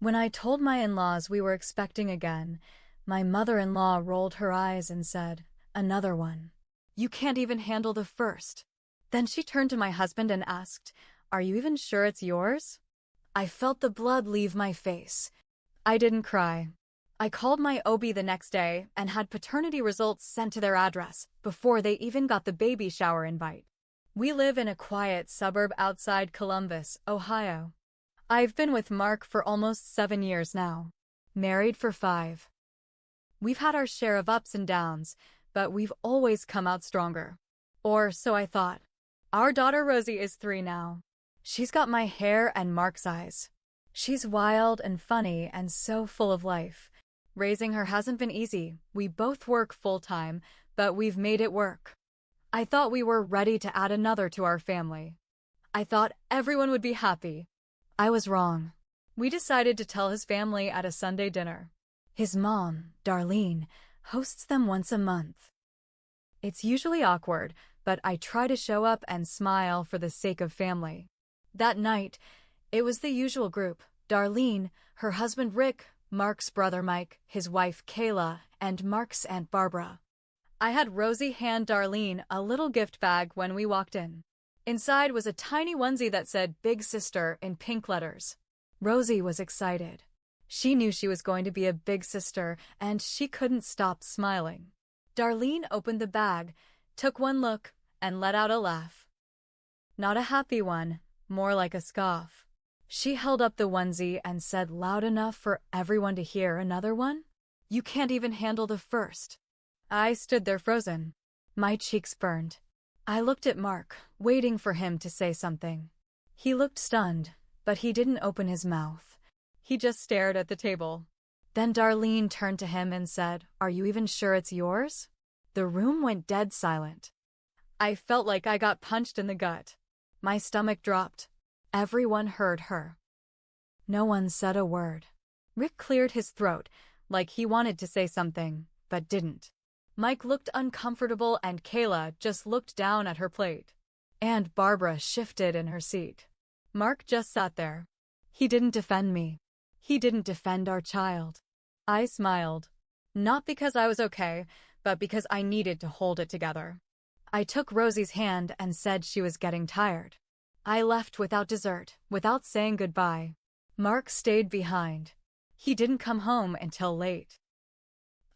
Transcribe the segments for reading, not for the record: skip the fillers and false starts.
When I told my in-laws we were expecting again, my mother-in-law rolled her eyes and said, "Another one. You can't even handle the first." Then she turned to my husband and asked, "Are you even sure it's yours?" I felt the blood leave my face. I didn't cry. I called my OB the next day and had paternity results sent to their address before they even got the baby shower invite. We live in a quiet suburb outside Columbus, Ohio. I've been with Mark for almost 7 years now. Married for 5. We've had our share of ups and downs, but we've always come out stronger. Or so I thought. Our daughter Rosie is 3 now. She's got my hair and Mark's eyes. She's wild and funny and so full of life. Raising her hasn't been easy. We both work full-time, but we've made it work. I thought we were ready to add another to our family. I thought everyone would be happy. I was wrong. We decided to tell his family at a Sunday dinner. His mom, Darlene, hosts them once a month. It's usually awkward, but I try to show up and smile for the sake of family. That night, it was the usual group: Darlene, her husband Rick, Mark's brother Mike, his wife Kayla, and Mark's Aunt Barbara. I had Rosie hand Darlene a little gift bag when we walked in. Inside was a tiny onesie that said "Big Sister" in pink letters. Rosie was excited. She knew she was going to be a big sister, and she couldn't stop smiling. Darlene opened the bag, took one look, and let out a laugh. Not a happy one, more like a scoff. She held up the onesie and said loud enough for everyone to hear, "Another one? You can't even handle the first." I stood there frozen. My cheeks burned. I looked at Mark, waiting for him to say something. He looked stunned, but he didn't open his mouth. He just stared at the table. Then Darlene turned to him and said, "Are you even sure it's yours?" The room went dead silent. I felt like I got punched in the gut. My stomach dropped. Everyone heard her. No one said a word. Rick cleared his throat, like he wanted to say something, but didn't. Mike looked uncomfortable and Kayla just looked down at her plate. And Barbara shifted in her seat. Mark just sat there. He didn't defend me. He didn't defend our child. I smiled. Not because I was okay, but because I needed to hold it together. I took Rosie's hand and said she was getting tired. I left without dessert, without saying goodbye. Mark stayed behind. He didn't come home until late.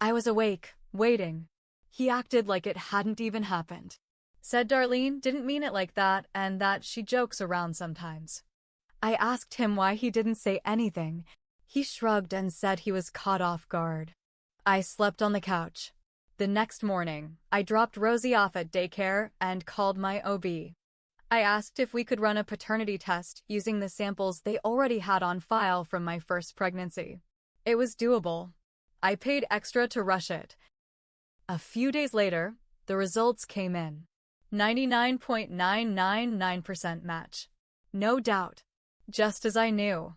I was awake, waiting. He acted like it hadn't even happened. Said Darlene didn't mean it like that and that she jokes around sometimes. I asked him why he didn't say anything. He shrugged and said he was caught off guard. I slept on the couch. The next morning, I dropped Rosie off at daycare and called my OB. I asked if we could run a paternity test using the samples they already had on file from my first pregnancy. It was doable. I paid extra to rush it. A few days later, the results came in. 99.999% match. No doubt. Just as I knew.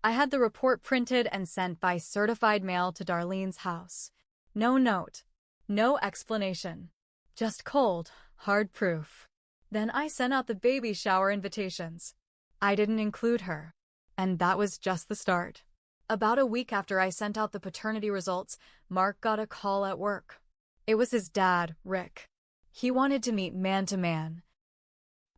I had the report printed and sent by certified mail to Darlene's house. No note. No explanation. Just cold, hard proof. Then I sent out the baby shower invitations. I didn't include her. And that was just the start. About a week after I sent out the paternity results, Mark got a call at work. It was his dad, Rick. He wanted to meet man-to-man.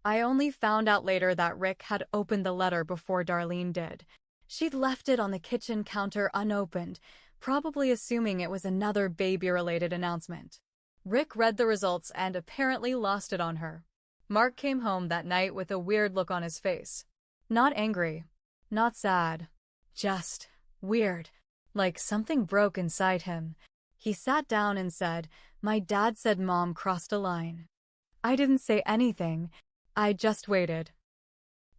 I only found out later that Rick had opened the letter before Darlene did. She'd left it on the kitchen counter unopened, probably assuming it was another baby-related announcement. Rick read the results and apparently lost it on her. Mark came home that night with a weird look on his face. Not angry. Not sad. Just weird. Like something broke inside him. He sat down and said, "My dad said Mom crossed a line." I didn't say anything. I just waited.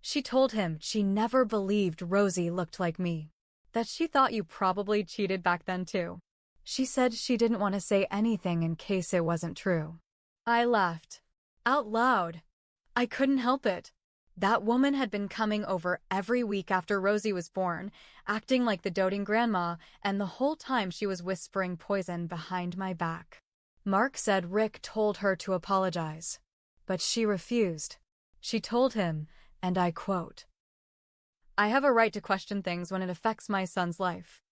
She told him she never believed Rosie looked like me. That she thought you probably cheated back then too. She said she didn't want to say anything in case it wasn't true. I laughed. Out loud. I couldn't help it. That woman had been coming over every week after Rosie was born, acting like the doting grandma, and the whole time she was whispering poison behind my back. Mark said Rick told her to apologize. But she refused. She told him, and I quote, I have a right to question things when it affects my son's life.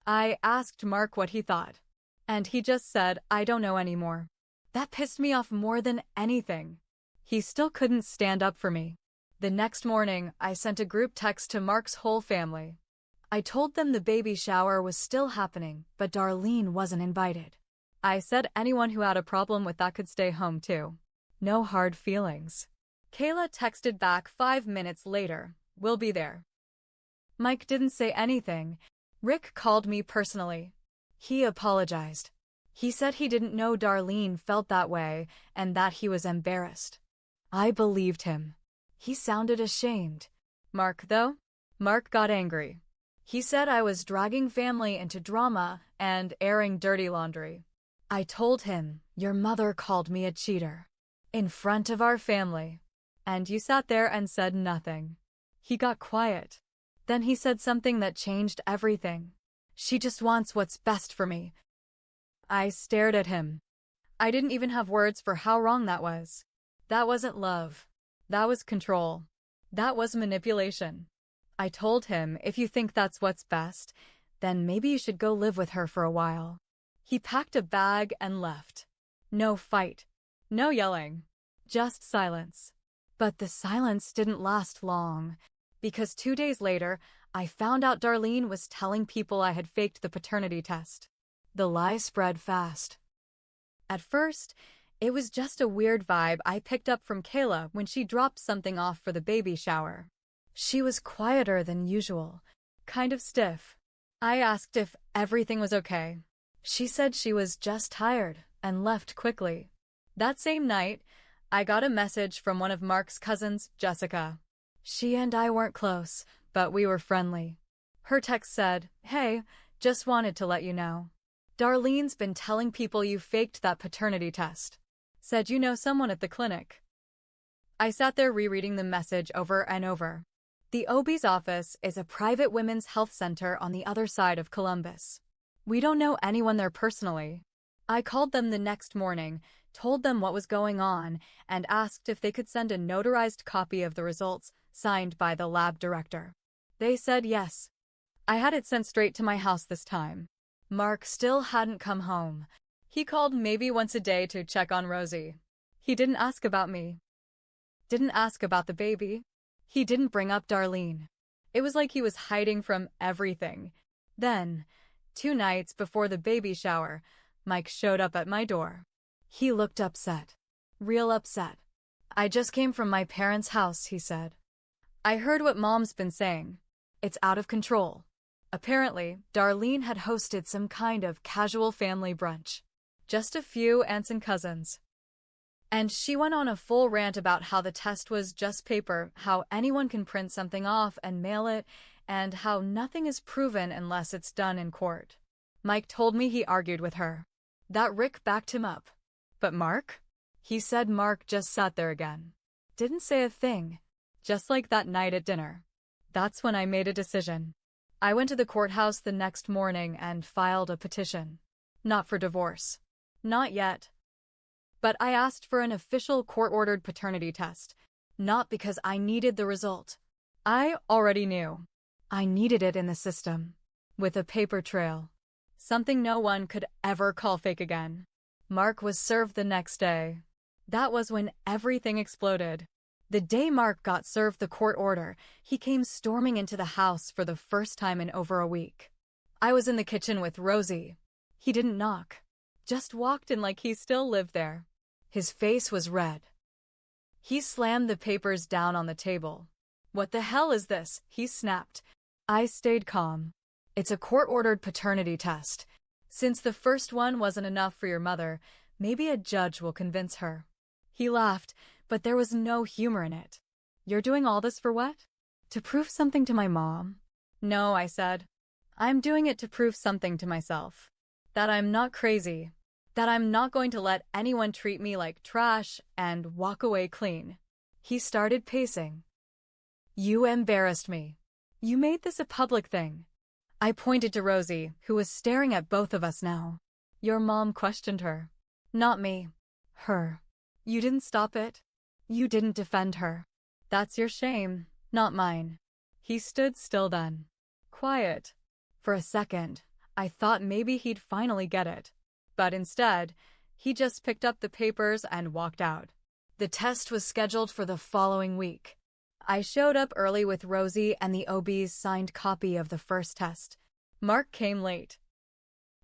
I asked Mark what he thought, and he just said, I don't know anymore. That pissed me off more than anything. He still couldn't stand up for me. The next morning, I sent a group text to Mark's whole family. I told them the baby shower was still happening, but Darlene wasn't invited. I said anyone who had a problem with that could stay home too. No hard feelings. Kayla texted back 5 minutes later, we'll be there. Mike didn't say anything. Rick called me personally. He apologized. He said he didn't know Darlene felt that way and that he was embarrassed. I believed him. He sounded ashamed. Mark, though? Mark got angry. He said I was dragging family into drama and airing dirty laundry. I told him, your mother called me a cheater. In front of our family. And you sat there and said nothing. He got quiet. Then he said something that changed everything. She just wants what's best for me. I stared at him. I didn't even have words for how wrong that was. That wasn't love. That was control. That was manipulation. I told him, if you think that's what's best, then maybe you should go live with her for a while. He packed a bag and left. No fight. No yelling. Just silence. But the silence didn't last long, because 2 days later, I found out Darlene was telling people I had faked the paternity test. The lie spread fast. At first, it was just a weird vibe I picked up from Kayla when she dropped something off for the baby shower. She was quieter than usual, kind of stiff. I asked if everything was okay. She said she was just tired and left quickly. That same night, I got a message from one of Mark's cousins, Jessica. She and I weren't close, but we were friendly. Her text said, hey, just wanted to let you know. Darlene's been telling people you faked that paternity test. Said you know someone at the clinic. I sat there rereading the message over and over. The OB's office is a private women's health center on the other side of Columbus. We don't know anyone there personally. I called them the next morning, told them what was going on, and asked if they could send a notarized copy of the results signed by the lab director. They said yes. I had it sent straight to my house this time. Mark still hadn't come home. He called maybe once a day to check on Rosie. He didn't ask about me. Didn't ask about the baby. He didn't bring up Darlene. It was like he was hiding from everything. Then, 2 nights before the baby shower, Mike showed up at my door. He looked upset. Real upset. I just came from my parents' house, he said. I heard what Mom's been saying. It's out of control. Apparently, Darlene had hosted some kind of casual family brunch. Just a few aunts and cousins. And she went on a full rant about how the test was just paper, how anyone can print something off and mail it, and how nothing is proven unless it's done in court. Mike told me he argued with her. That Rick backed him up. But Mark? He said Mark just sat there again. Didn't say a thing. Just like that night at dinner. That's when I made a decision. I went to the courthouse the next morning and filed a petition. Not for divorce. Not yet. But I asked for an official court-ordered paternity test. Not because I needed the result. I already knew. I needed it in the system. With a paper trail. Something no one could ever call fake again. Mark was served the next day. That was when everything exploded. The day Mark got served the court order, he came storming into the house for the first time in over a week. I was in the kitchen with Rosie. He didn't knock. Just walked in like he still lived there. His face was red. He slammed the papers down on the table. What the hell is this? He snapped. I stayed calm. It's a court-ordered paternity test. Since the first one wasn't enough for your mother, maybe a judge will convince her. He laughed, but there was no humor in it. You're doing all this for what? To prove something to my mom? No, I said. I'm doing it to prove something to myself. That I'm not crazy. That I'm not going to let anyone treat me like trash and walk away clean. He started pacing. You embarrassed me. You made this a public thing. I pointed to Rosie, who was staring at both of us now. Your mom questioned her. Not me. Her. You didn't stop it. You didn't defend her. That's your shame, not mine. He stood still then. Quiet. For a second, I thought maybe he'd finally get it. But instead, he just picked up the papers and walked out. The test was scheduled for the following week. I showed up early with Rosie and the OB's signed copy of the first test. Mark came late.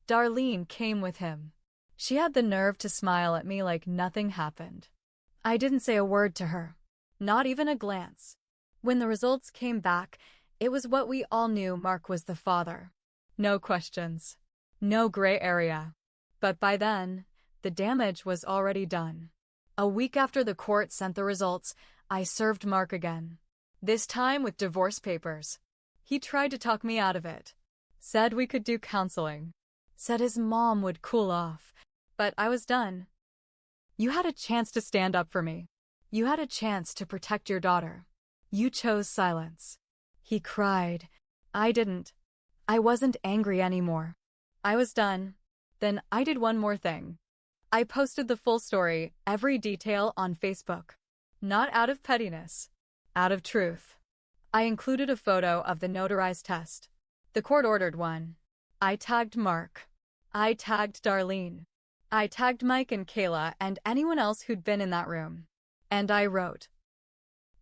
Darlene came with him. She had the nerve to smile at me like nothing happened. I didn't say a word to her. Not even a glance. When the results came back, it was what we all knew: Mark was the father. No questions. No gray area. But by then, the damage was already done. A week after the court sent the results, I served Mark again. This time with divorce papers. He tried to talk me out of it. Said we could do counseling. Said his mom would cool off. But I was done. You had a chance to stand up for me. You had a chance to protect your daughter. You chose silence. He cried. I didn't. I wasn't angry anymore. I was done. Then I did one more thing. I posted the full story, every detail, on Facebook. Not out of pettiness. Out of truth. I included a photo of the notarized test. The court ordered one. I tagged Mark. I tagged Darlene. I tagged Mike and Kayla and anyone else who'd been in that room. And I wrote,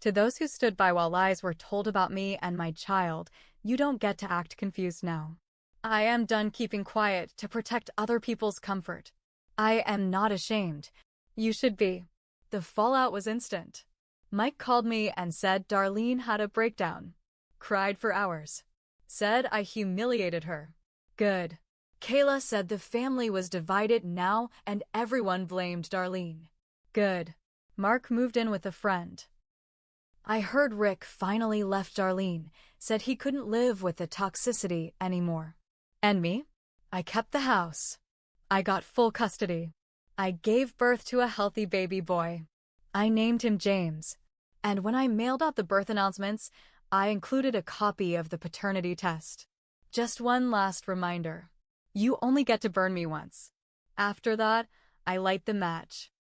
"To those who stood by while lies were told about me and my child, you don't get to act confused now. I am done keeping quiet to protect other people's comfort. I am not ashamed. You should be." The fallout was instant. Mike called me and said Darlene had a breakdown. Cried for hours. Said I humiliated her. Good. Kayla said the family was divided now and everyone blamed Darlene. Good. Mark moved in with a friend. I heard Rick finally left Darlene, said he couldn't live with the toxicity anymore. And me? I kept the house. I got full custody. I gave birth to a healthy baby boy. I named him James. And when I mailed out the birth announcements, I included a copy of the paternity test. Just one last reminder. You only get to burn me once. After that, I light the match.